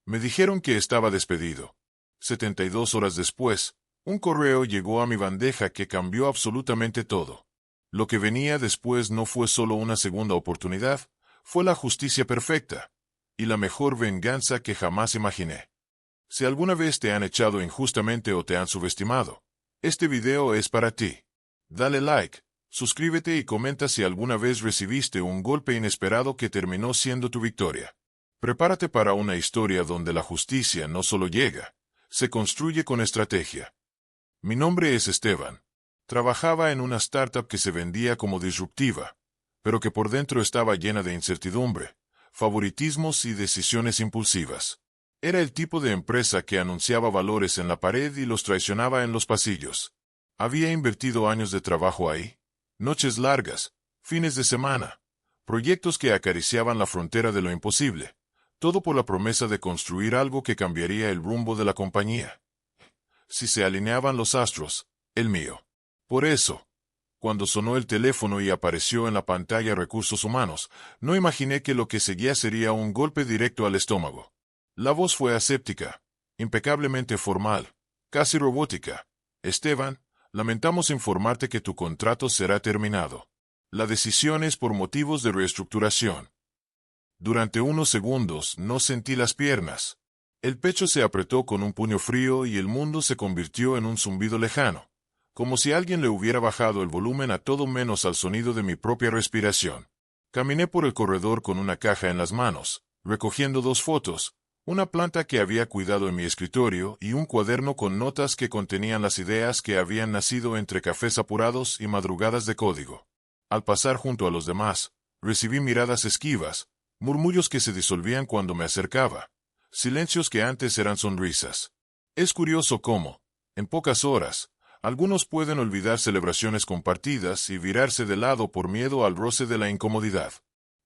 Me dijeron que estaba despedido. 72 horas después, un correo llegó a mi bandeja que cambió absolutamente todo. Lo que venía después no fue solo una segunda oportunidad, fue la justicia perfecta, y la mejor venganza que jamás imaginé. Si alguna vez te han echado injustamente o te han subestimado, este video es para ti. Dale like, suscríbete y comenta si alguna vez recibiste un golpe inesperado que terminó siendo tu victoria. Prepárate para una historia donde la justicia no solo llega, se construye con estrategia. Mi nombre es Esteban. Trabajaba en una startup que se vendía como disruptiva, pero que por dentro estaba llena de incertidumbre, favoritismos y decisiones impulsivas. Era el tipo de empresa que anunciaba valores en la pared y los traicionaba en los pasillos. Había invertido años de trabajo ahí, noches largas, fines de semana, proyectos que acariciaban la frontera de lo imposible, todo por la promesa de construir algo que cambiaría el rumbo de la compañía. Si se alineaban los astros, el mío. Por eso, cuando sonó el teléfono y apareció en la pantalla Recursos Humanos, no imaginé que lo que seguía sería un golpe directo al estómago. La voz fue aséptica, impecablemente formal, casi robótica. Esteban, lamentamos informarte que tu contrato será terminado. La decisión es por motivos de reestructuración. Durante unos segundos no sentí las piernas. El pecho se apretó con un puño frío y el mundo se convirtió en un zumbido lejano, como si alguien le hubiera bajado el volumen a todo menos al sonido de mi propia respiración. Caminé por el corredor con una caja en las manos, recogiendo 2 fotos, una planta que había cuidado en mi escritorio y un cuaderno con notas que contenían las ideas que habían nacido entre cafés apurados y madrugadas de código. Al pasar junto a los demás, recibí miradas esquivas, murmullos que se disolvían cuando me acercaba, silencios que antes eran sonrisas. Es curioso cómo, en pocas horas, algunos pueden olvidar celebraciones compartidas y virarse de lado por miedo al roce de la incomodidad.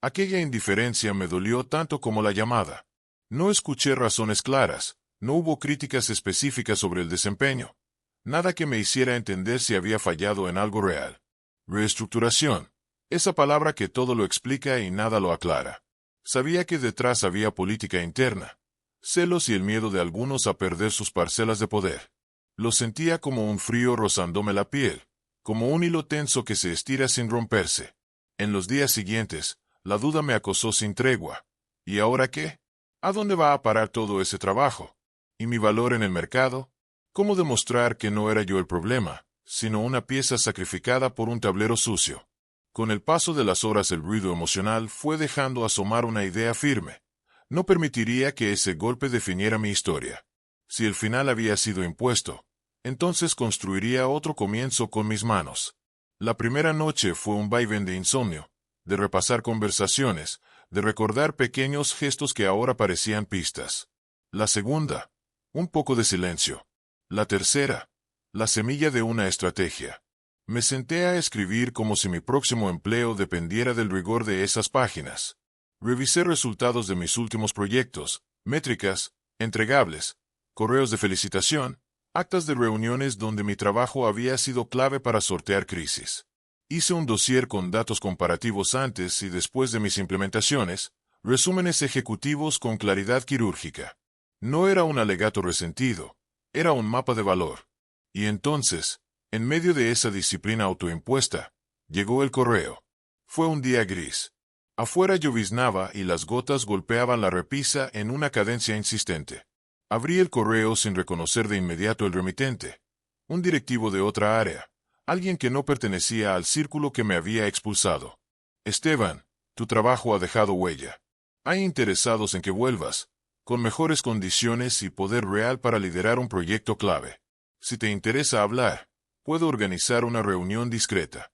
Aquella indiferencia me dolió tanto como la llamada. No escuché razones claras, no hubo críticas específicas sobre el desempeño. Nada que me hiciera entender si había fallado en algo real. Reestructuración. Esa palabra que todo lo explica y nada lo aclara. Sabía que detrás había política interna, celos y el miedo de algunos a perder sus parcelas de poder. Lo sentía como un frío rozándome la piel, como un hilo tenso que se estira sin romperse. En los días siguientes, la duda me acosó sin tregua. ¿Y ahora qué? ¿A dónde va a parar todo ese trabajo? ¿Y mi valor en el mercado? ¿Cómo demostrar que no era yo el problema, sino una pieza sacrificada por un tablero sucio? Con el paso de las horas el ruido emocional fue dejando asomar una idea firme. No permitiría que ese golpe definiera mi historia. Si el final había sido impuesto, entonces construiría otro comienzo con mis manos. La primera noche fue un vaivén de insomnio, de repasar conversaciones, de recordar pequeños gestos que ahora parecían pistas. La segunda, un poco de silencio. La tercera, la semilla de una estrategia. Me senté a escribir como si mi próximo empleo dependiera del rigor de esas páginas. Revisé resultados de mis últimos proyectos, métricas, entregables, correos de felicitación, actas de reuniones donde mi trabajo había sido clave para sortear crisis. Hice un dossier con datos comparativos antes y después de mis implementaciones, resúmenes ejecutivos con claridad quirúrgica. No era un alegato resentido, era un mapa de valor. Y entonces, en medio de esa disciplina autoimpuesta, llegó el correo. Fue un día gris. Afuera lloviznaba y las gotas golpeaban la repisa en una cadencia insistente. Abrí el correo sin reconocer de inmediato el remitente. Un directivo de otra área. Alguien que no pertenecía al círculo que me había expulsado. Esteban, tu trabajo ha dejado huella. Hay interesados en que vuelvas, con mejores condiciones y poder real para liderar un proyecto clave. Si te interesa hablar, puedo organizar una reunión discreta.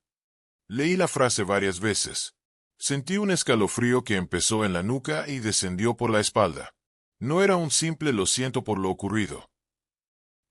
Leí la frase varias veces. Sentí un escalofrío que empezó en la nuca y descendió por la espalda. No era un simple lo siento por lo ocurrido.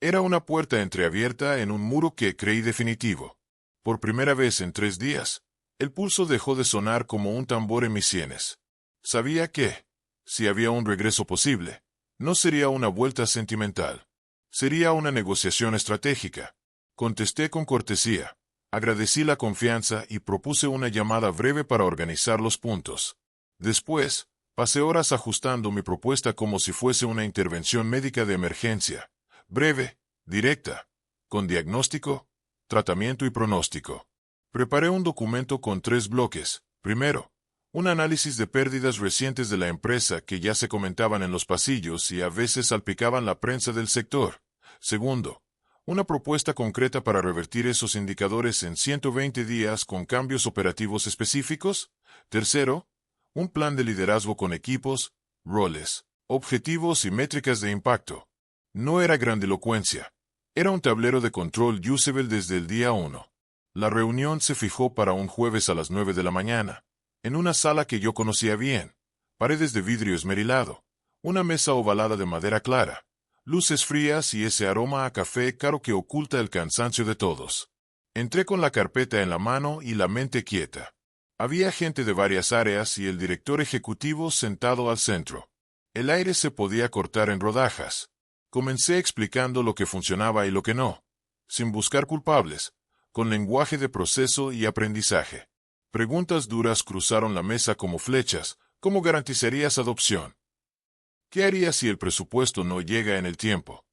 Era una puerta entreabierta en un muro que creí definitivo. Por primera vez en 3 días, el pulso dejó de sonar como un tambor en mis sienes. Sabía que, si había un regreso posible, no sería una vuelta sentimental. Sería una negociación estratégica. Contesté con cortesía, agradecí la confianza y propuse una llamada breve para organizar los puntos. Después, Pasé horas ajustando mi propuesta como si fuese una intervención médica de emergencia, breve, directa, con diagnóstico, tratamiento y pronóstico. Preparé un documento con 3 bloques. Primero, un análisis de pérdidas recientes de la empresa que ya se comentaban en los pasillos y a veces salpicaban la prensa del sector. Segundo, una propuesta concreta para revertir esos indicadores en 120 días con cambios operativos específicos. Tercero, un plan de liderazgo con equipos, roles, objetivos y métricas de impacto. No era grandilocuencia. Era un tablero de control usable desde el día 1. La reunión se fijó para un jueves a las 9 de la mañana, en una sala que yo conocía bien, paredes de vidrio esmerilado, una mesa ovalada de madera clara, luces frías y ese aroma a café caro que oculta el cansancio de todos. Entré con la carpeta en la mano y la mente quieta. Había gente de varias áreas y el director ejecutivo sentado al centro. El aire se podía cortar en rodajas. Comencé explicando lo que funcionaba y lo que no, sin buscar culpables, con lenguaje de proceso y aprendizaje. Preguntas duras cruzaron la mesa como flechas. ¿Cómo garantizarías adopción? ¿Qué harías si el presupuesto no llega en el tiempo?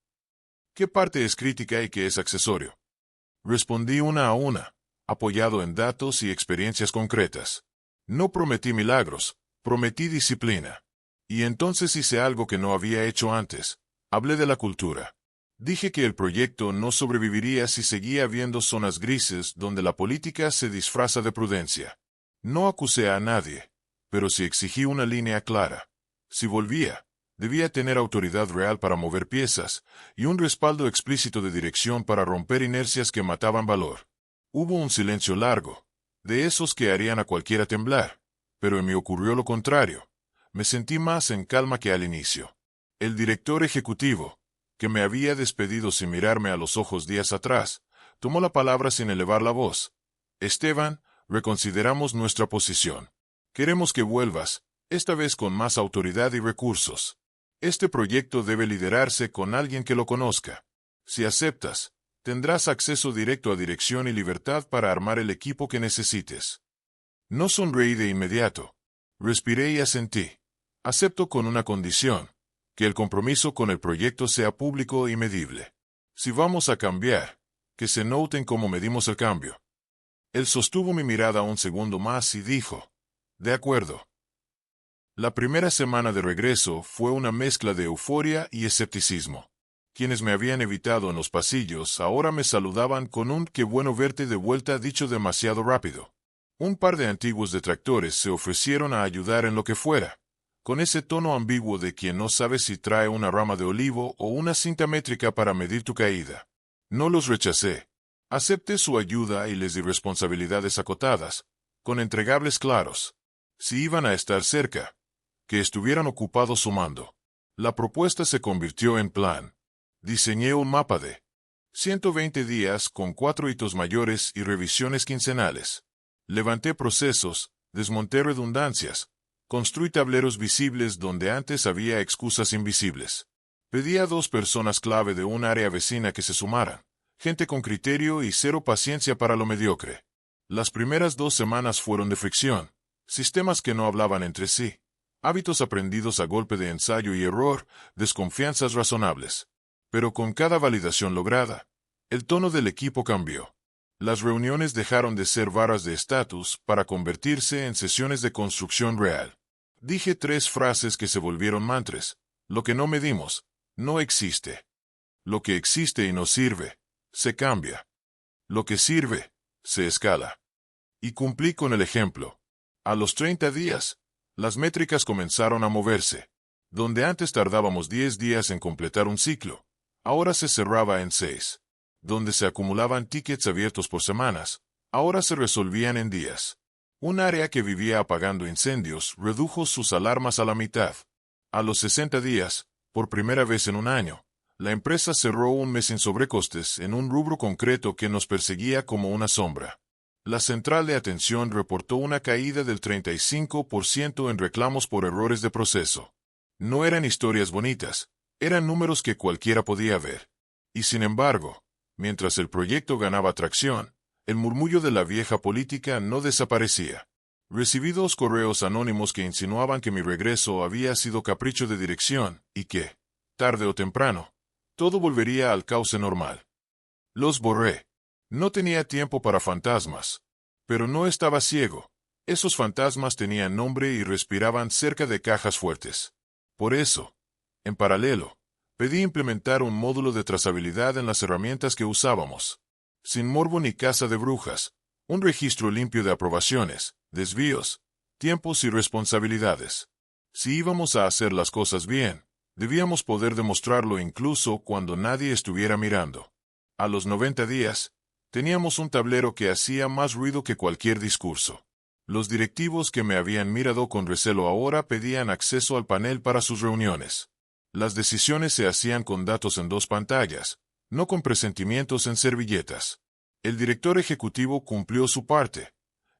¿Qué parte es crítica y qué es accesorio? Respondí una a una, apoyado en datos y experiencias concretas. No prometí milagros, prometí disciplina. Y entonces hice algo que no había hecho antes. Hablé de la cultura. Dije que el proyecto no sobreviviría si seguía habiendo zonas grises donde la política se disfraza de prudencia. No acusé a nadie, pero sí exigí una línea clara. Si volvía, debía tener autoridad real para mover piezas y un respaldo explícito de dirección para romper inercias que mataban valor. Hubo un silencio largo, de esos que harían a cualquiera temblar, pero en mí ocurrió lo contrario. Me sentí más en calma que al inicio. El director ejecutivo, que me había despedido sin mirarme a los ojos días atrás, tomó la palabra sin elevar la voz. Esteban, reconsideramos nuestra posición. Queremos que vuelvas, esta vez con más autoridad y recursos. Este proyecto debe liderarse con alguien que lo conozca. Si aceptas, tendrás acceso directo a dirección y libertad para armar el equipo que necesites. No sonreí de inmediato. Respiré y asentí. Acepto con una condición. Que el compromiso con el proyecto sea público y medible. Si vamos a cambiar, que se noten cómo medimos el cambio. Él sostuvo mi mirada un segundo más y dijo, de acuerdo. La primera semana de regreso fue una mezcla de euforia y escepticismo. Quienes me habían evitado en los pasillos ahora me saludaban con un «qué bueno verte de vuelta» dicho demasiado rápido. Un par de antiguos detractores se ofrecieron a ayudar en lo que fuera, con ese tono ambiguo de quien no sabe si trae una rama de olivo o una cinta métrica para medir tu caída. No los rechacé. Acepté su ayuda y les di responsabilidades acotadas, con entregables claros. Si iban a estar cerca, que estuvieran ocupados sumando. La propuesta se convirtió en plan. Diseñé un mapa de 120 días con 4 hitos mayores y revisiones quincenales. Levanté procesos, desmonté redundancias, construí tableros visibles donde antes había excusas invisibles. Pedí a 2 personas clave de un área vecina que se sumaran, gente con criterio y cero paciencia para lo mediocre. Las primeras 2 semanas fueron de fricción, sistemas que no hablaban entre sí, hábitos aprendidos a golpe de ensayo y error, desconfianzas razonables. Pero con cada validación lograda, el tono del equipo cambió. Las reuniones dejaron de ser varas de estatus para convertirse en sesiones de construcción real. Dije 3 frases que se volvieron mantras. Lo que no medimos, no existe. Lo que existe y no sirve, se cambia. Lo que sirve, se escala. Y cumplí con el ejemplo. A los 30 días, las métricas comenzaron a moverse. Donde antes tardábamos 10 días en completar un ciclo, ahora se cerraba en 6. Donde se acumulaban tickets abiertos por semanas, ahora se resolvían en días. Un área que vivía apagando incendios redujo sus alarmas a la mitad. A los 60 días, por primera vez en un año, la empresa cerró un mes sin sobrecostes en un rubro concreto que nos perseguía como una sombra. La central de atención reportó una caída del 35% en reclamos por errores de proceso. No eran historias bonitas, eran números que cualquiera podía ver. Y sin embargo, mientras el proyecto ganaba tracción, el murmullo de la vieja política no desaparecía. Recibí 2 correos anónimos que insinuaban que mi regreso había sido capricho de dirección y que, tarde o temprano, todo volvería al cauce normal. Los borré. No tenía tiempo para fantasmas. Pero no estaba ciego. Esos fantasmas tenían nombre y respiraban cerca de cajas fuertes. Por eso, en paralelo, pedí implementar un módulo de trazabilidad en las herramientas que usábamos. Sin morbo ni caza de brujas, un registro limpio de aprobaciones, desvíos, tiempos y responsabilidades. Si íbamos a hacer las cosas bien, debíamos poder demostrarlo incluso cuando nadie estuviera mirando. A los 90 días, teníamos un tablero que hacía más ruido que cualquier discurso. Los directivos que me habían mirado con recelo ahora pedían acceso al panel para sus reuniones. Las decisiones se hacían con datos en 2 pantallas, no con presentimientos en servilletas. El director ejecutivo cumplió su parte.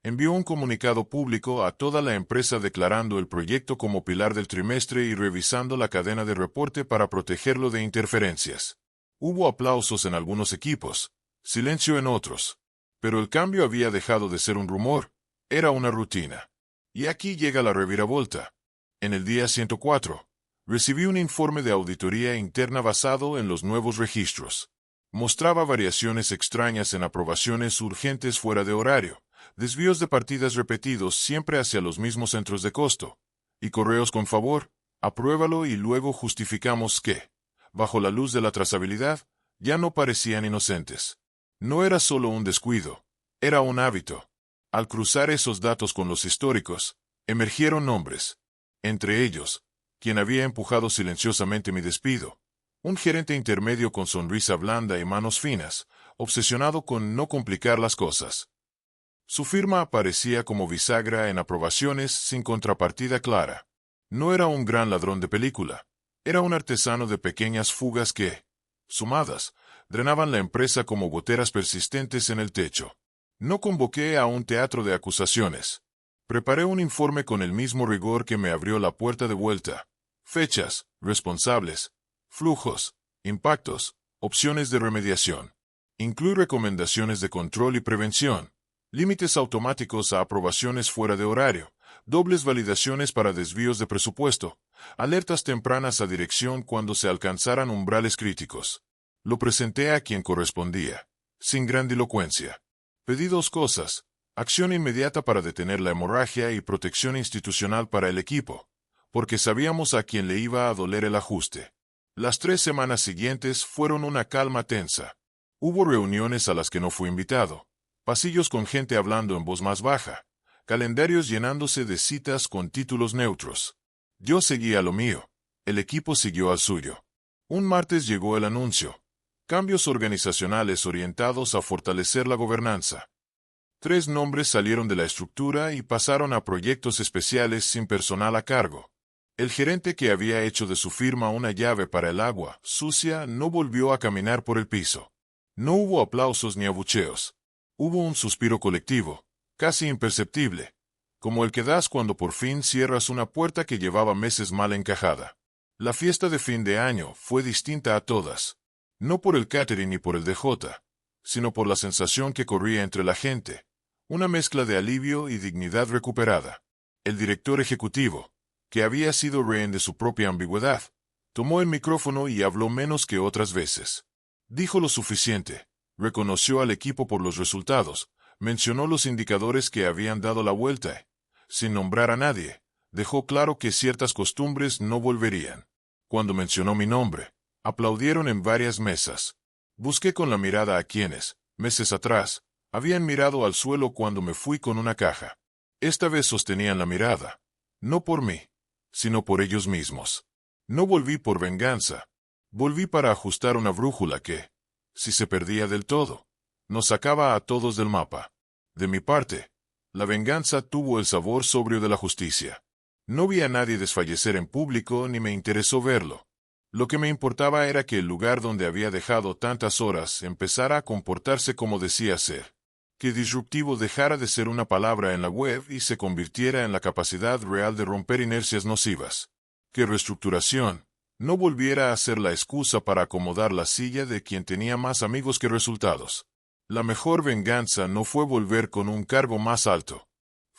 Envió un comunicado público a toda la empresa declarando el proyecto como pilar del trimestre y revisando la cadena de reporte para protegerlo de interferencias. Hubo aplausos en algunos equipos, silencio en otros. Pero el cambio había dejado de ser un rumor, era una rutina. Y aquí llega la reviravolta. En el día 104, recibí un informe de auditoría interna basado en los nuevos registros. Mostraba variaciones extrañas en aprobaciones urgentes fuera de horario, desvíos de partidas repetidos siempre hacia los mismos centros de costo, y correos con favor, apruébalo y luego justificamos que, bajo la luz de la trazabilidad, ya no parecían inocentes. No era solo un descuido, era un hábito. Al cruzar esos datos con los históricos, emergieron nombres. Entre ellos, quien había empujado silenciosamente mi despido. Un gerente intermedio con sonrisa blanda y manos finas, obsesionado con no complicar las cosas. Su firma aparecía como bisagra en aprobaciones sin contrapartida clara. No era un gran ladrón de película. Era un artesano de pequeñas fugas que, sumadas, drenaban la empresa como goteras persistentes en el techo. No convoqué a un teatro de acusaciones. Preparé un informe con el mismo rigor que me abrió la puerta de vuelta. Fechas, responsables, flujos, impactos, opciones de remediación. Incluí recomendaciones de control y prevención, límites automáticos a aprobaciones fuera de horario, dobles validaciones para desvíos de presupuesto, alertas tempranas a dirección cuando se alcanzaran umbrales críticos. Lo presenté a quien correspondía, sin grandilocuencia. Pedí 2 cosas: acción inmediata para detener la hemorragia y protección institucional para el equipo, porque sabíamos a quién le iba a doler el ajuste. Las 3 semanas siguientes fueron una calma tensa. Hubo reuniones a las que no fui invitado, pasillos con gente hablando en voz más baja, calendarios llenándose de citas con títulos neutros. Yo seguía a lo mío, el equipo siguió al suyo. Un martes llegó el anuncio: cambios organizacionales orientados a fortalecer la gobernanza. 3 nombres salieron de la estructura y pasaron a proyectos especiales sin personal a cargo. El gerente que había hecho de su firma una llave para el agua sucia no volvió a caminar por el piso. No hubo aplausos ni abucheos. Hubo un suspiro colectivo, casi imperceptible, como el que das cuando por fin cierras una puerta que llevaba meses mal encajada. La fiesta de fin de año fue distinta a todas. No por el catering ni por el DJ, sino por la sensación que corría entre la gente. Una mezcla de alivio y dignidad recuperada. El director ejecutivo, que había sido rehén de su propia ambigüedad, tomó el micrófono y habló menos que otras veces. Dijo lo suficiente, reconoció al equipo por los resultados, mencionó los indicadores que habían dado la vuelta, sin nombrar a nadie, dejó claro que ciertas costumbres no volverían. Cuando mencionó mi nombre, aplaudieron en varias mesas. Busqué con la mirada a quienes, meses atrás, habían mirado al suelo cuando me fui con una caja. Esta vez sostenían la mirada, no por mí, sino por ellos mismos. No volví por venganza. Volví para ajustar una brújula que, si se perdía del todo, nos sacaba a todos del mapa. De mi parte, la venganza tuvo el sabor sobrio de la justicia. No vi a nadie desfallecer en público ni me interesó verlo. Lo que me importaba era que el lugar donde había dejado tantas horas empezara a comportarse como decía ser. Que disruptivo dejara de ser una palabra en la web y se convirtiera en la capacidad real de romper inercias nocivas. Que reestructuración no volviera a ser la excusa para acomodar la silla de quien tenía más amigos que resultados. La mejor venganza no fue volver con un cargo más alto.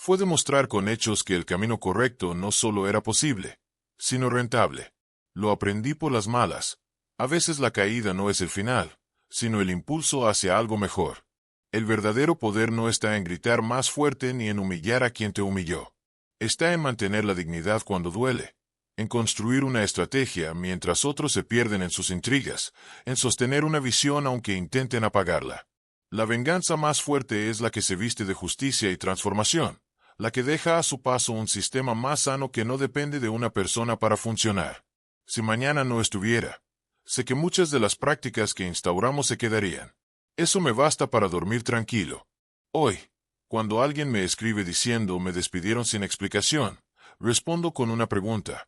Fue demostrar con hechos que el camino correcto no solo era posible, sino rentable. Lo aprendí por las malas. A veces la caída no es el final, sino el impulso hacia algo mejor. El verdadero poder no está en gritar más fuerte ni en humillar a quien te humilló. Está en mantener la dignidad cuando duele, en construir una estrategia mientras otros se pierden en sus intrigas, en sostener una visión aunque intenten apagarla. La venganza más fuerte es la que se viste de justicia y transformación, la que deja a su paso un sistema más sano que no depende de una persona para funcionar. Si mañana no estuviera, sé que muchas de las prácticas que instauramos se quedarían. Eso me basta para dormir tranquilo. Hoy, cuando alguien me escribe diciendo me despidieron sin explicación, respondo con una pregunta.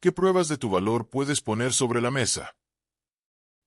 ¿Qué pruebas de tu valor puedes poner sobre la mesa?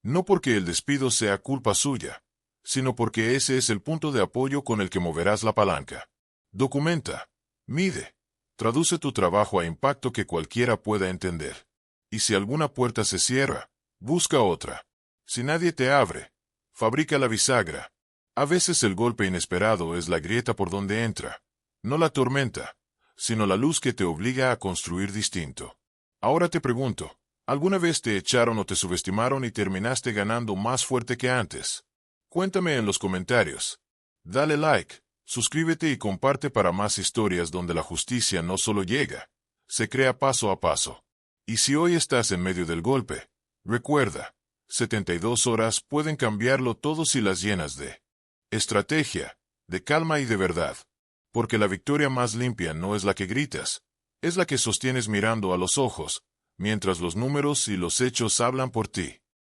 No porque el despido sea culpa suya, sino porque ese es el punto de apoyo con el que moverás la palanca. Documenta, mide, traduce tu trabajo a impacto que cualquiera pueda entender. Y si alguna puerta se cierra, busca otra. Si nadie te abre, fabrica la bisagra. A veces el golpe inesperado es la grieta por donde entra, no la tormenta, sino la luz que te obliga a construir distinto. Ahora te pregunto, ¿alguna vez te echaron o te subestimaron y terminaste ganando más fuerte que antes? Cuéntame en los comentarios. Dale like, suscríbete y comparte para más historias donde la justicia no solo llega, se crea paso a paso. Y si hoy estás en medio del golpe, recuerda, 72 horas pueden cambiarlo todo si las llenas de estrategia, de calma y de verdad. Porque la victoria más limpia no es la que gritas, es la que sostienes mirando a los ojos, mientras los números y los hechos hablan por ti.